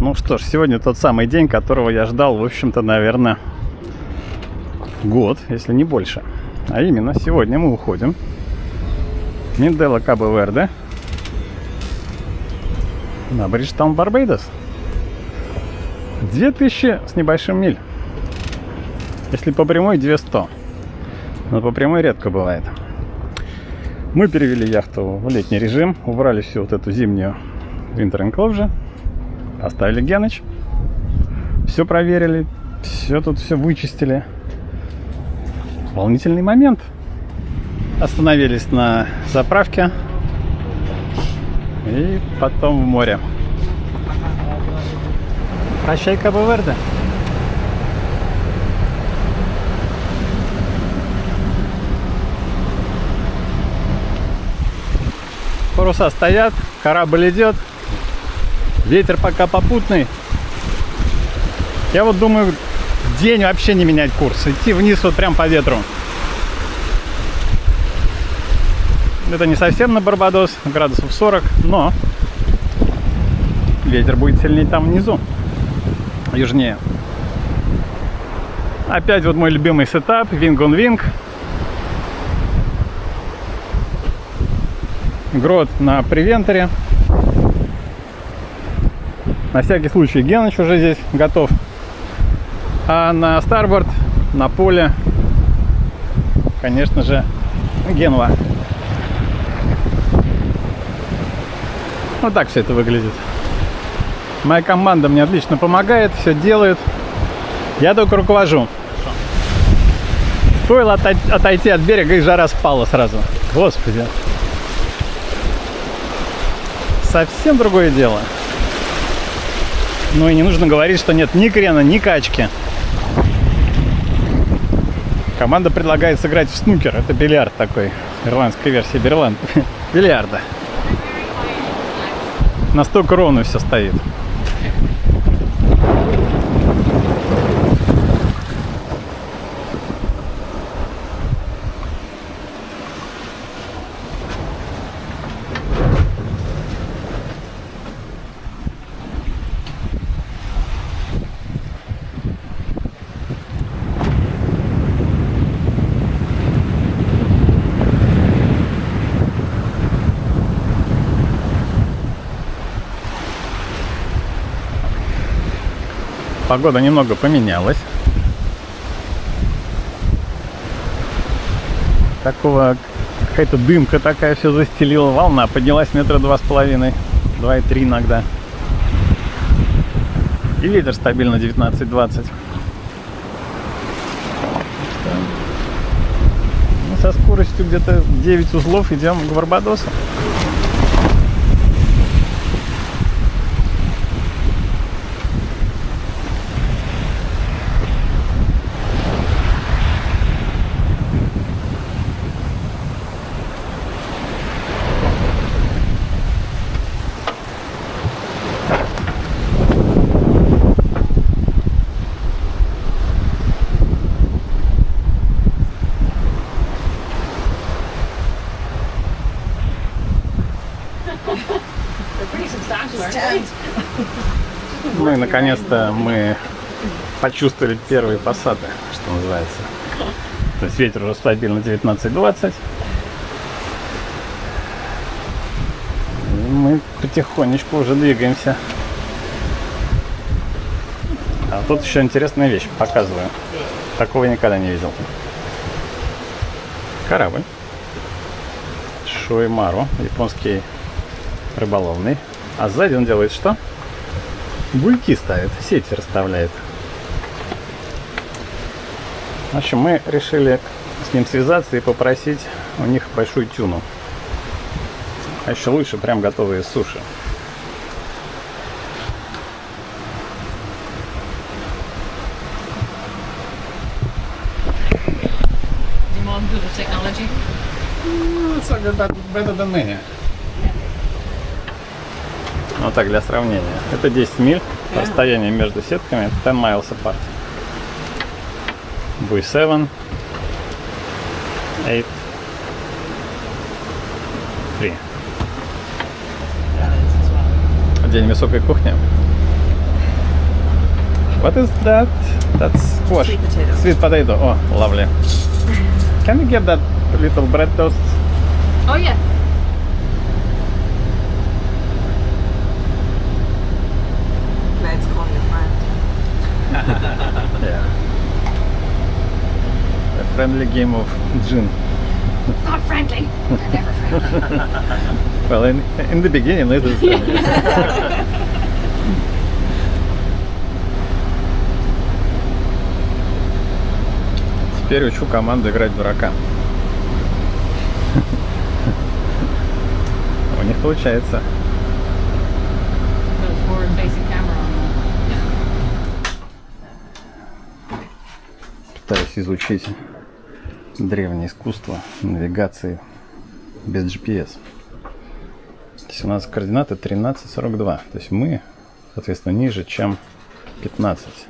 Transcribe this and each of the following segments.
Ну что ж, сегодня тот самый день, которого я ждал, в общем-то, наверное, год, если не больше. А именно, сегодня мы уходим в Минделла Кабо-Верде на Бриджтаун, Барбадос. 2000 с небольшим миль. Если по прямой, 200. Но по прямой редко бывает. Мы перевели яхту в летний режим, убрали всю вот эту зимнюю Winter Enclosure, поставили Геныч, все проверили, все вычистили. Волнительный момент. Остановились на заправке и потом в море. Прощай, Кабо-Верде. Паруса стоят, корабль идет, ветер пока попутный. Я вот думаю, день вообще не менять курс, идти вниз вот прям по ветру. Это не совсем на Барбадос, градусов 40, но ветер будет сильнее там внизу, южнее. Опять вот мой любимый сетап, Wing on Wing. Грот на превенторе. На всякий случай Геныч уже здесь готов. А на старборд, на поле, конечно же, Генуа. Вот так все это выглядит. Моя команда мне отлично помогает, все делает. Я только руковожу. Стоило отойти от берега, и жара спала сразу. Господи. Совсем другое дело. Ну и не нужно говорить, что нет ни крена, ни качки. Команда предлагает сыграть в снукер. Это бильярд такой. Ирландская версия бильярда. Настолько ровно все стоит. Погода немного поменялась. Какая-то дымка такая все застелила. Волна поднялась метра 2,5, 2,3 иногда. И ветер стабильно 19-20. Мы со скоростью где-то 9 узлов идем к Барбадосу. Ну и наконец-то мы почувствовали первые посады, что называется. То есть ветер уже стабильно 19-20. И мы потихонечку уже двигаемся. А тут еще интересная вещь, показываю. Такого я никогда не видел. Корабль Шуэмару, японский рыболовный. А сзади он делает что? Бульки ставит, сети расставляет. В общем, мы решили с ним связаться и попросить у них большую тюну. А еще лучше прям готовые суши. Better than me. Вот так, для сравнения. Это 10 миль. Расстояние между сетками 10 miles apart. Buoy 7, 8, 3. День высокой кухни. What is that? That's squash. Sweet potato. Sweet potato. Oh, lovely. Can we get that little bread toast? Oh yeah. Let's call your friend. Yeah. A friendly game of gin. It's not friendly. They're never friendly. Well, in the beginning it is friendly. Теперь учу команду играть в дурака. У них получается. Put a forward-facing camera on. Пытаюсь изучить древнее искусство навигации без GPS. То есть у нас координаты 13,42. То есть мы, соответственно, ниже, чем 15.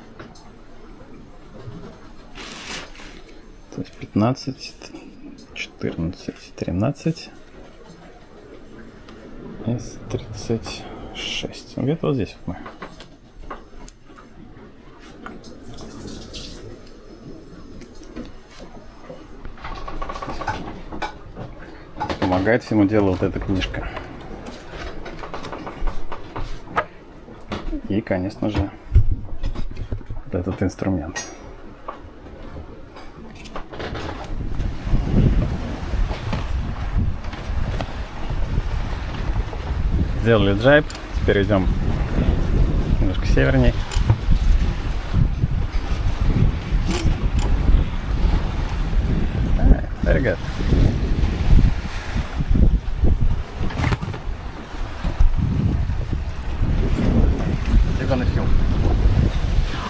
То есть 15, 14, 13 и 36. Где-то вот здесь вот мы. Помогает всему делу вот эта книжка. И, конечно же, вот этот инструмент. Сделали джайб, теперь идем немножко северней. Very good. You're gonna film.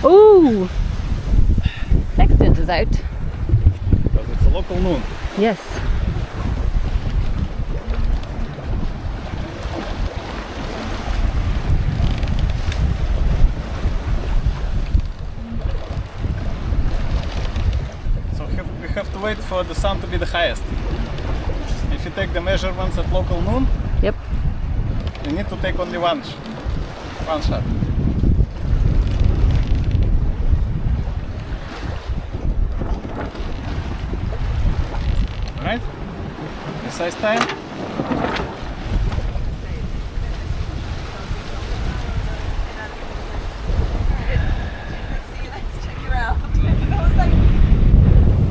Ooh! Sextant is out. Because it's a local noon. Yes. So we have to wait for the sun to be the highest. If you take the measurements at local noon, Yep. you need to take only one shot. Alright? Precise time.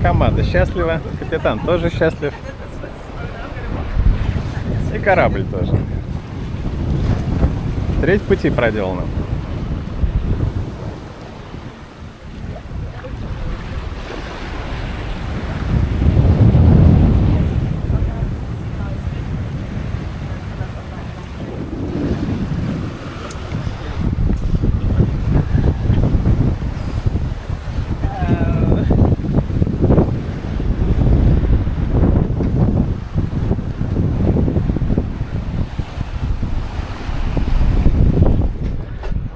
Команда счастлива, капитан тоже счастлив. И корабль тоже. Треть пути проделана.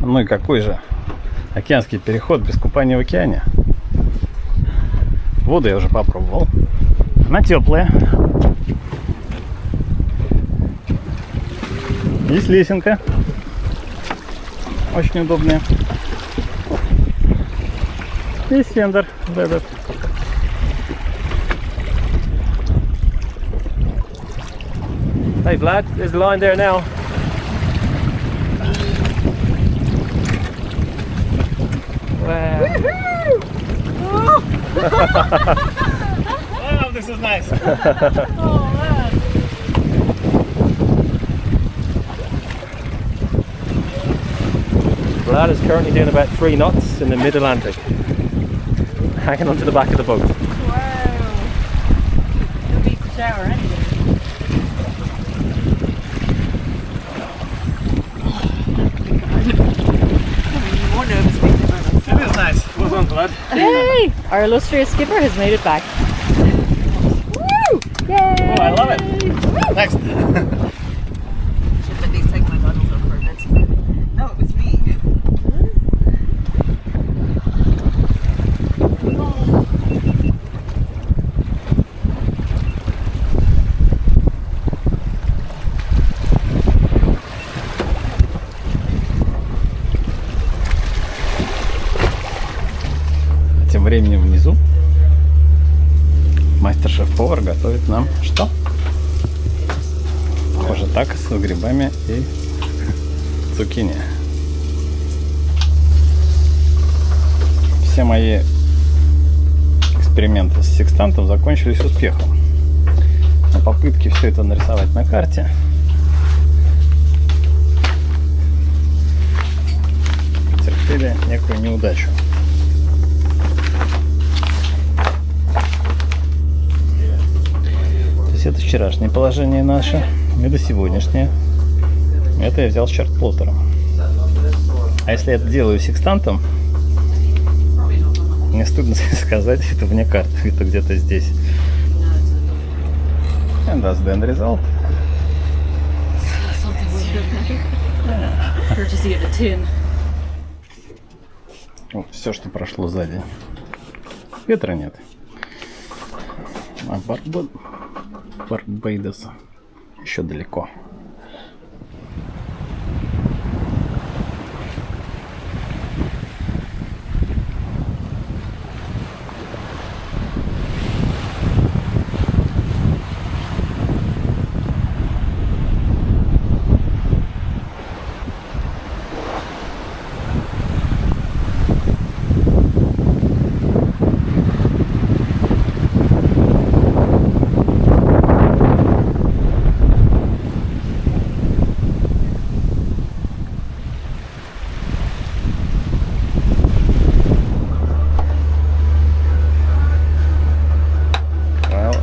Ну и какой же океанский переход без купания в океане? Воду я уже попробовал. Она теплая. Есть лесенка. Очень удобная. Есть фендер. Этот. Hey Vlad, there's a line there now. Wow. Wow, this is nice. Vlad is currently doing about 3 knots in the mid-Atlantic, hanging onto the back of the boat. Wow. Who beats the shower anyway? More nervous being the moment. It is nice. Well done, Vlad. Yay! Our illustrious skipper has made it back. Woo! Yay! Oh, I love it. Next. Should at least take my goggles off for a bit. No, it was me. временем внизу мастер-шеф-повар готовит нам что? Похоже, так с грибами и цукини. Все мои эксперименты с секстантом закончились успехом. Но попытки все это нарисовать на карте потерпели некую неудачу. То есть это вчерашнее положение наше, это сегодняшнее. Это я взял с чарт-плоттером. А если я это делаю секстантом, мне стыдно сказать, это вне карты, это где-то здесь. And that's the end result. Something weird. Courtesy of the tin. Все, что прошло за день. Ветра нет. А Барбейдос еще далеко.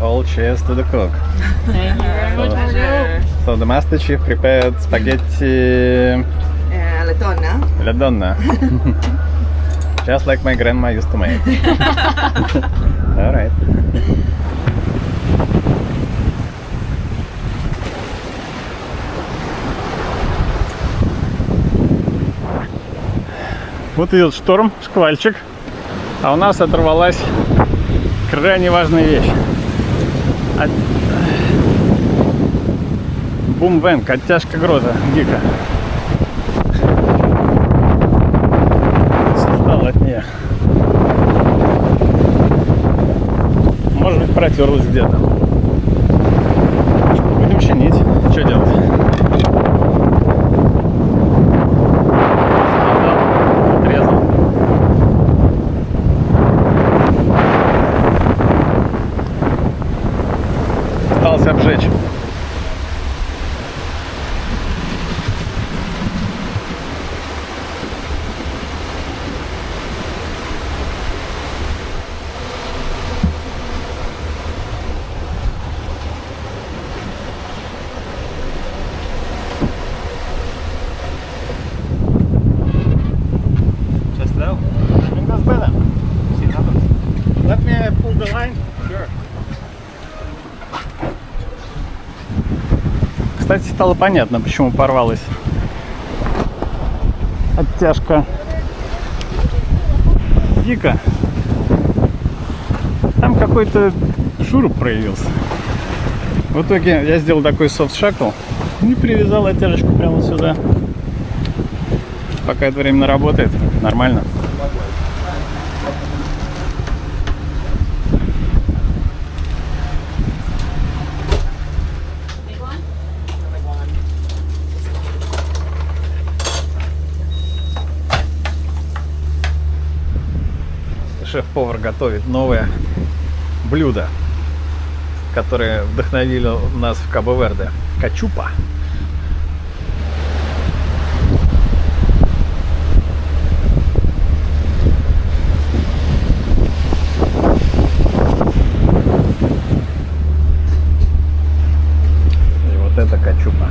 All cheers to the cook. Thank you very much. So the master chief prepared spaghetti alla donna. alla donna. Just like my grandma used to make. All right. Вот идет шторм, шквальчик, а у нас оторвалась крайне важная вещь. Бум-венк, оттяжка гроза, гика. Устал от нее. Может быть, протерлась где-то. Будем чинить. Что делать? Отрезал. Осталось обжечь. Just now? I think that's better. See what happens. Let me pull the line. Sure. Кстати, стало понятно, почему порвалась оттяжка гика. Там какой-то шуруп проявился. В итоге я сделал такой софт-шакл и привязал оттяжечку прямо сюда. Пока это временно работает, нормально. Шеф-повар готовит новое блюдо, которые вдохновили нас в Кабо-Верде. Качупа. И вот это качупа.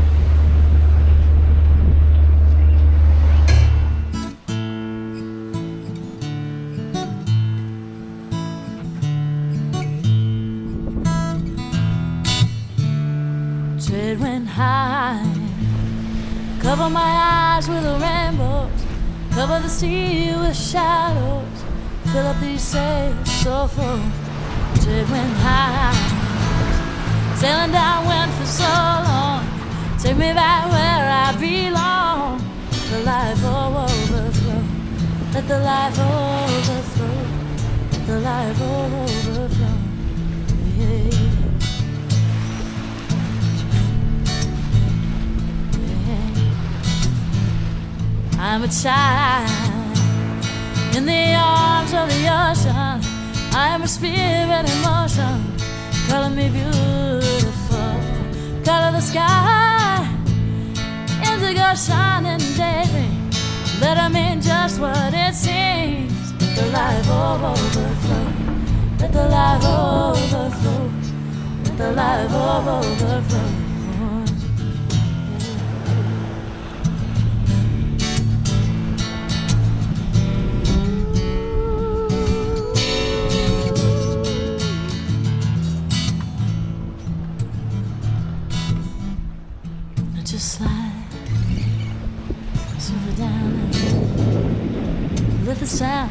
Tread went high, cover my eyes with the rainbows, cover the sea with shadows, fill up these sails so full. Tread went high, sailing downwind for so long, take me back where I belong. The life overflow, let the life overflow, the life overflow. Yeah. I'm a child in the arms of the ocean. I am a spirit in motion. Color me beautiful. Color the sky. Indigo shining daydream. Let them mean just what it seems. Let the life overflow. Let the life overflow. Let the life overflow. Just slide, slow down and let the sound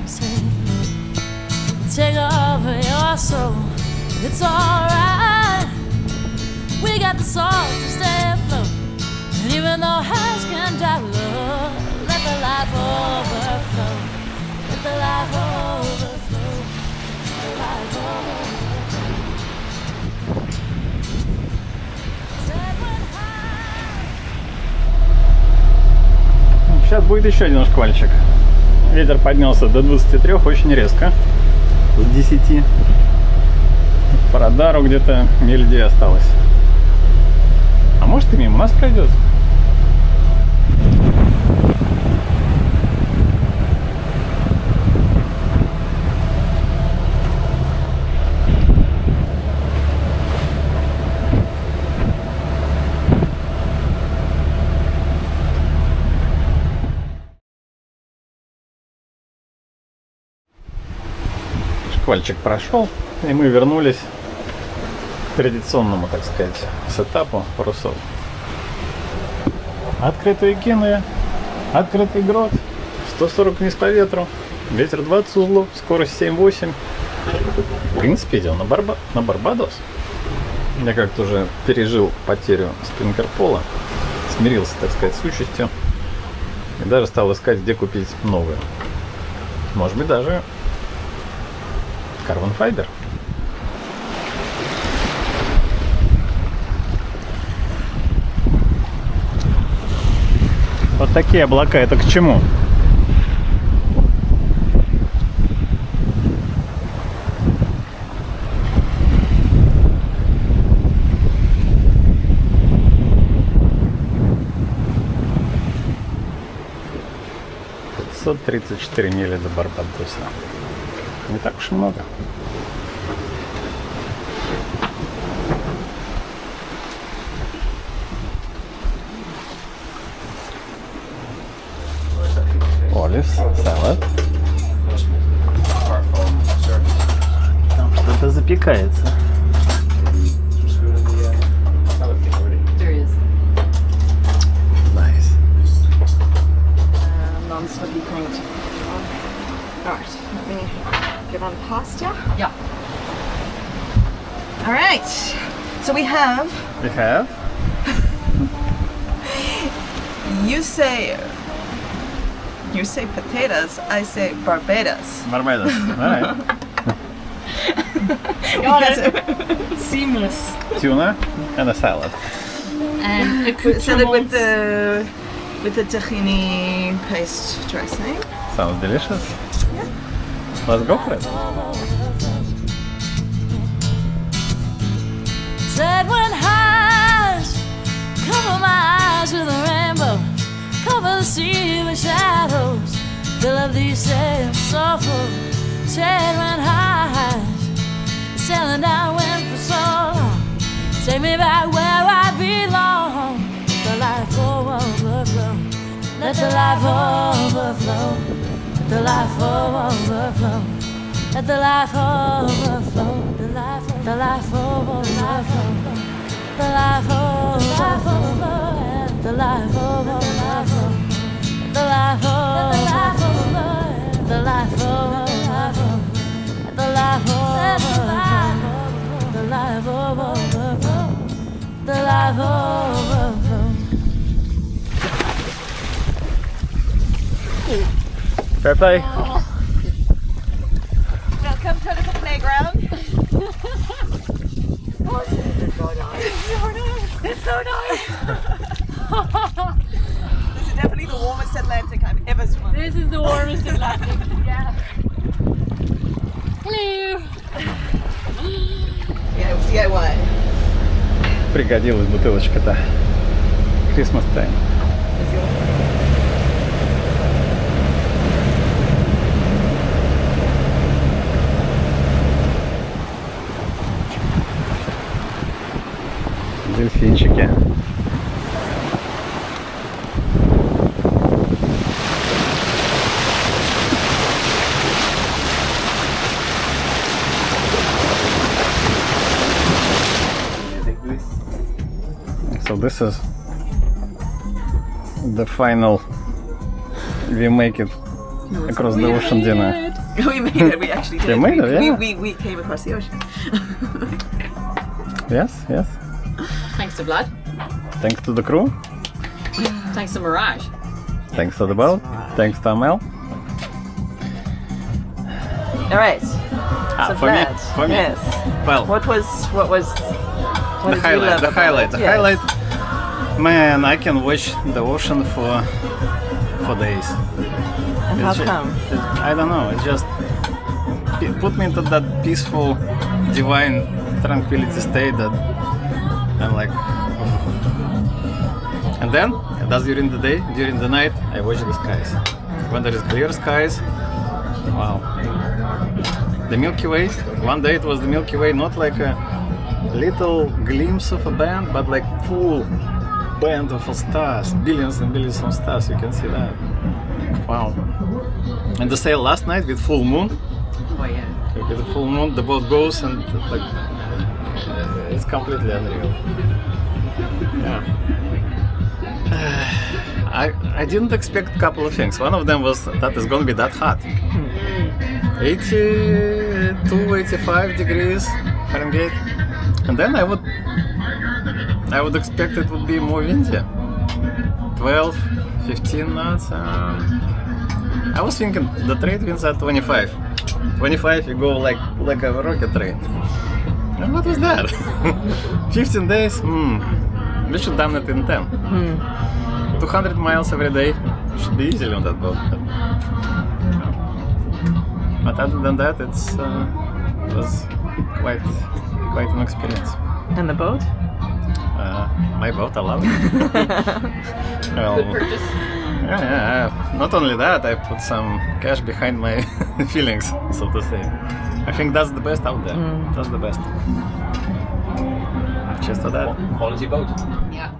take over your soul. It's alright, we got the soul to stay afloat. And even though highs can drive low, let the life overflow. Let the life overflow. Let the life overflow. Сейчас будет еще один шквальчик. Ветер поднялся до 23, очень резко. С 10. По радару где-то миль 2 осталось. А может и мимо нас пройдет? Шквальчик прошел, и мы вернулись к традиционному, так сказать, сетапу парусов. Открытые кинуя, открытый грот, 140 вниз по ветру, ветер 20 узлов, скорость 7-8. В принципе, идем на Барбадос. Я как-то уже пережил потерю спинкер-пола, смирился, так сказать, с участью, и даже стал искать, где купить новую. Может быть, даже Carbon Fiber. Вот такие облака, это к чему? — 534 мили до Барбадоса. Не так уж и много. Оливс, салат. Там что-то запекается. There is Nice. non-smoky paint. Alright, let me get on pasta. Yeah. Alright, so we have, We have You say potatoes, I say Barbados. Barbados. Alright. seamless. Tuna and a salad. And Salad with the tahini paste dressing. Sounds delicious. Let's go for it. Said when highs cover my eyes with a rainbow, cover the sea with shadows, fill up these sails so full. Said when highs sailing downwind for so long, take me back where I belong. Let the life overflow. Let the life overflow. Let the life overflow. Let the life overflow. The life overflow. The life overflow. The life overflow. The life overflow. The life overflow. The life overflow. The life overflow. The life overflow. Fair play. Welcome to nice. This is definitely the warmest Atlantic I've ever swum. This is the warmest Atlantic. Yeah. Hello. Yeah, DIY. Пригодилась бутылочка-то. Christmas time. Дельфинчики. So this is the final. We make it across the ocean dinner. We made it. We actually did. You made it, yeah. We came across the ocean. Yes, yes. Thanks to Vlad. Thanks to the crew. Thanks to Mirage. Thanks to the boat. Thanks to Amel. All right. So For me. Vlad, For me. Yes. Well, What did you highlight. love The about highlight. it? The Yes. highlight. Man, I can watch the ocean for days. And how It's ju- come? I don't know. It just put me into that peaceful, divine tranquility state that I'm like. And then, that's during the day. During the night, I watch the skies. When there is clear skies, wow. The Milky Way. One day it was the Milky Way, not like a little glimpse of a band, but like full band of stars, billions and billions of stars. You can see that. Wow. And the sail last night with full moon. Oh yeah. With the full moon, the boat goes and like it's completely unreal. Yeah. I didn't expect a couple of things. One of them was that it's gonna be that hot. 82, 85 degrees Fahrenheit. And then I would expect it would be more windy. 12, 15 knots. I was thinking the trade winds at 25. 25 you go like a rocket train. And what was that? 15 days? We should done it in 10. 200 miles every day. Should be easily on that boat. But other than that, it was quite an experience. And the boat? My boat, I love it. Well, Good purchase. yeah. Not only that, I put some cash behind my feelings, so to say. I think that's the best out there. That's the best. Cheers to that. Quality boat. Yeah.